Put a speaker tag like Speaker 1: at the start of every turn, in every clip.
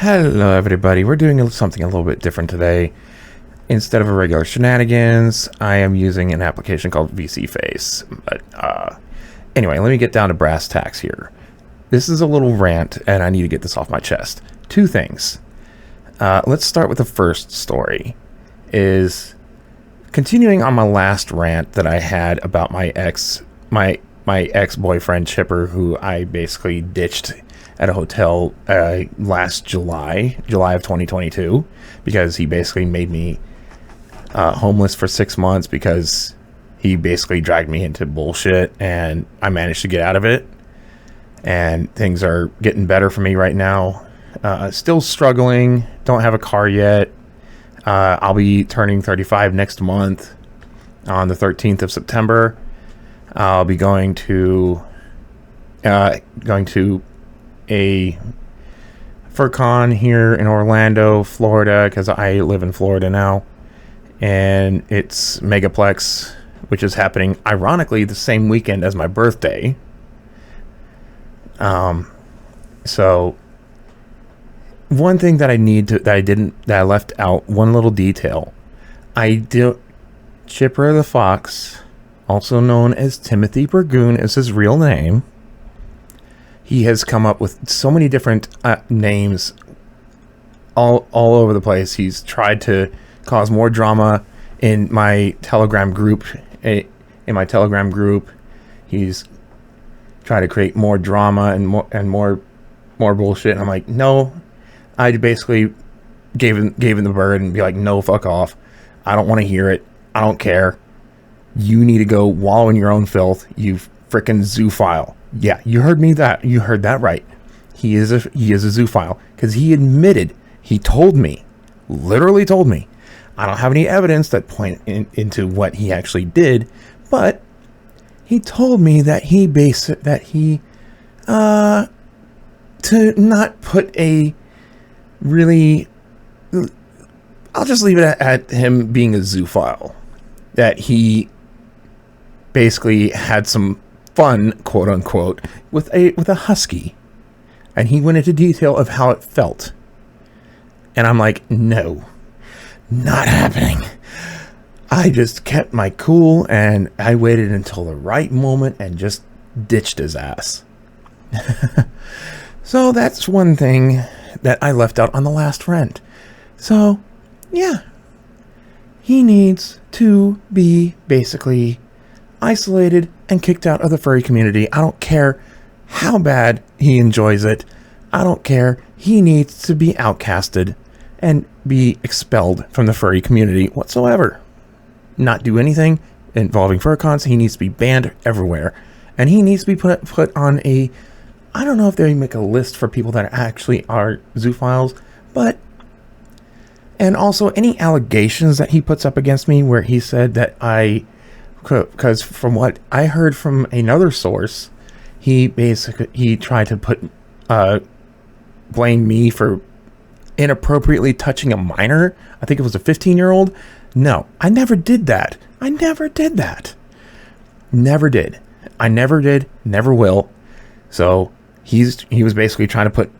Speaker 1: Hello everybody, we're doing something a little bit different today. Instead of a regular shenanigans, I am using an application called VC Face. But anyway, let me get down to brass tacks here. This is a little rant and I need to get this off my chest. Two things. Let's start with the first story. Is continuing on my last rant that I had about my ex-boyfriend Chipper, who I basically ditched at a hotel last July of 2022, because he basically made me homeless for 6 months because he basically dragged me into bullshit, and I managed to get out of it, and things are getting better for me right now. Still struggling, don't have a car yet. I'll be turning 35 next month on the 13th of September. I'll be going to a FurCon here in Orlando, Florida, because I live in Florida now, and it's Megaplex, which is happening ironically the same weekend as my birthday. So one thing that I left out, one little detail. Chipper the Fox, also known as Timothy Burgoon, is his real name. He has come up with so many different names all over the place. He's tried to cause more drama in my Telegram group. He's tried to create more drama and more bullshit. And I'm like, no. I basically gave him the bird and be like, no, fuck off. I don't want to hear it. I don't care. You need to go wallow in your own filth, you frickin' zoophile. Yeah, you heard that right. He is a zoophile, because he admitted, literally told me. I don't have any evidence that point into what he actually did, but he told me that to not put a really, I'll just leave it at him being a zoophile, that he basically had some fun, quote unquote, with a husky, and he went into detail of how it felt, and I'm like, no, not happening. I just kept my cool, and I waited until the right moment and just ditched his ass. So that's one thing that I left out on the last rant. So yeah, he needs to be basically isolated and kicked out of the furry community. I don't care how bad he enjoys it. I don't care. He needs to be outcasted and be expelled from the furry community whatsoever. Not do anything involving FurCons. He needs to be banned everywhere. And he needs to be put on a, I don't know if they make a list for people that actually are zoophiles, but, and also any allegations that he puts up against me where he said that because from what I heard from another source, he tried to blame me for inappropriately touching a minor. I think it was a 15-year-old. No, I never did that. Never did. I never did, never will. So he was basically trying to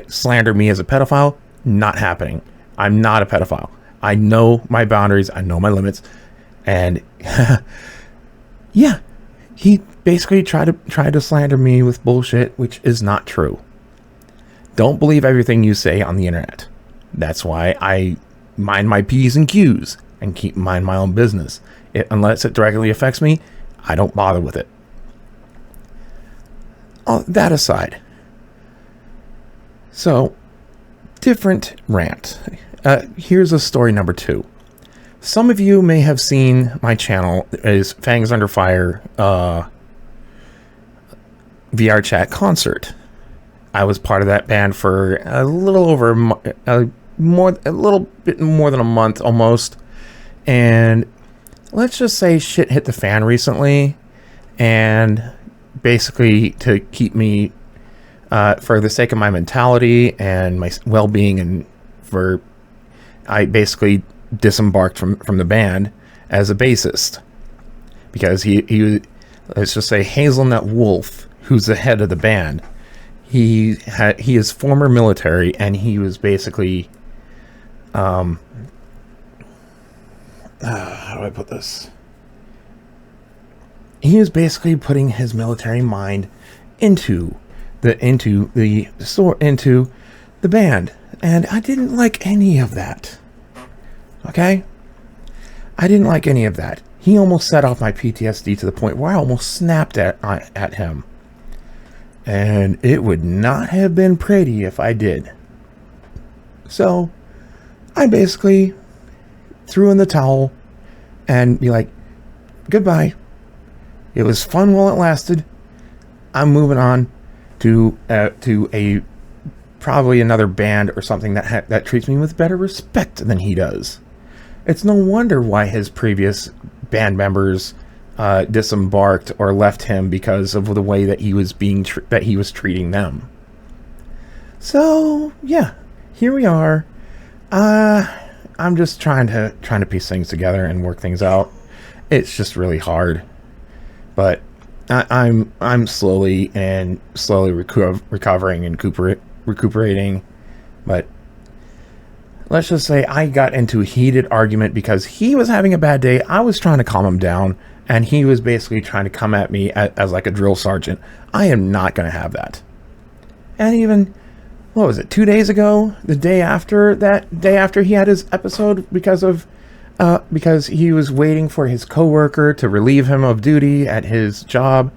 Speaker 1: slander me as a pedophile. Not happening. I'm not a pedophile. I know my boundaries. I know my limits. And yeah, he basically tried to slander me with bullshit, which is not true. Don't believe everything you say on the internet. That's why I mind my P's and Q's and mind my own business. Unless it directly affects me, I don't bother with it. That aside, so different rant. Here's a story number 2. Some of you may have seen my channel is Fangs Under Fire VR chat concert. I was part of that band for a little bit more than a month almost, and let's just say shit hit the fan recently, and basically to keep me for the sake of my mentality and my well-being, and I basically disembarked from the band as a bassist, because he let's just say Hazelnut Wolf, who's the head of the band, he is former military, and he was basically, how do I put this? He was basically putting his military mind into the band, and I didn't like any of that. Okay, I didn't like any of that. He almost set off my PTSD to the point where I almost snapped at him. And it would not have been pretty if I did. So, I basically threw in the towel and be like, goodbye. It was fun while it lasted. I'm moving on to a probably another band or something that treats me with better respect than he does. It's no wonder why his previous band members disembarked or left him, because of the way that he was treating them. So yeah, here we are. I'm just trying to piece things together and work things out. It's just really hard, but I'm slowly recovering and recuperating. But let's just say I got into a heated argument because he was having a bad day. I was trying to calm him down, and he was basically trying to come at me as like a drill sergeant. I am not going to have that. And even, what was it, 2 days ago, the day after he had his episode, because he was waiting for his coworker to relieve him of duty at his job,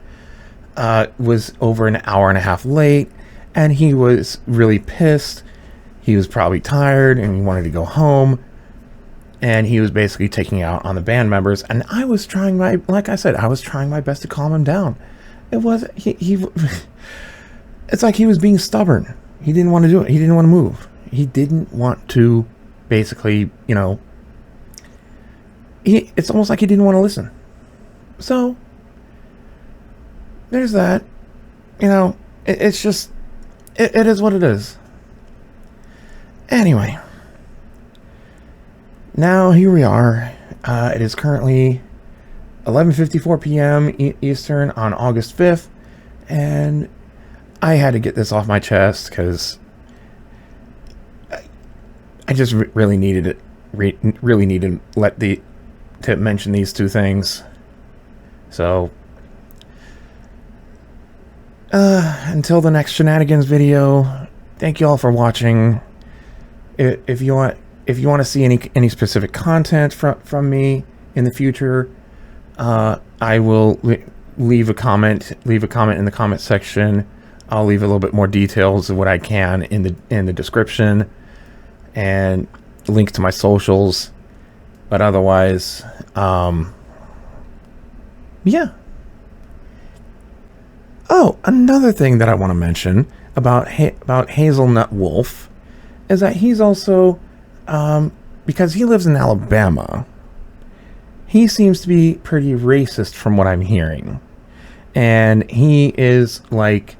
Speaker 1: was over an hour and a half late, and he was really pissed. He was probably tired and he wanted to go home, and he was basically taking out on the band members, and I was trying my best to calm him down. It was it's like he was being stubborn. He didn't want to do it. He didn't want to move. He didn't want to basically, it's almost like he didn't want to listen. So there's that. It's just, it is what it is. Anyway, now here we are. It is currently 11:54 p.m. Eastern on August 5th, and I had to get this off my chest because I just really needed it. Really needed to mention these two things. So until the next shenanigans video, thank you all for watching. If you want to see any specific content from me in the future, I will leave a comment in the comment section. I'll leave a little bit more details of what I can in the description, and link to my socials. But otherwise, yeah. Oh, another thing that I want to mention about Hazelnut Wolf is that he's also, because he lives in Alabama, he seems to be pretty racist from what I'm hearing. And he is like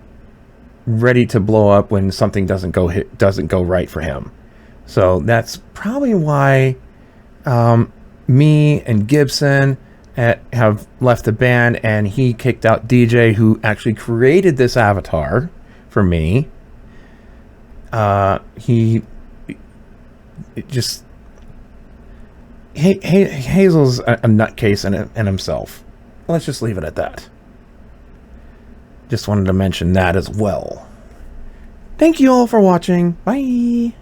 Speaker 1: ready to blow up when something doesn't go right for him. So that's probably why me and Gibson have left the band, and he kicked out DJ, who actually created this avatar for me. Hazel's a nutcase in himself. Let's just leave it at that. Just wanted to mention that as well. Thank you all for watching. Bye.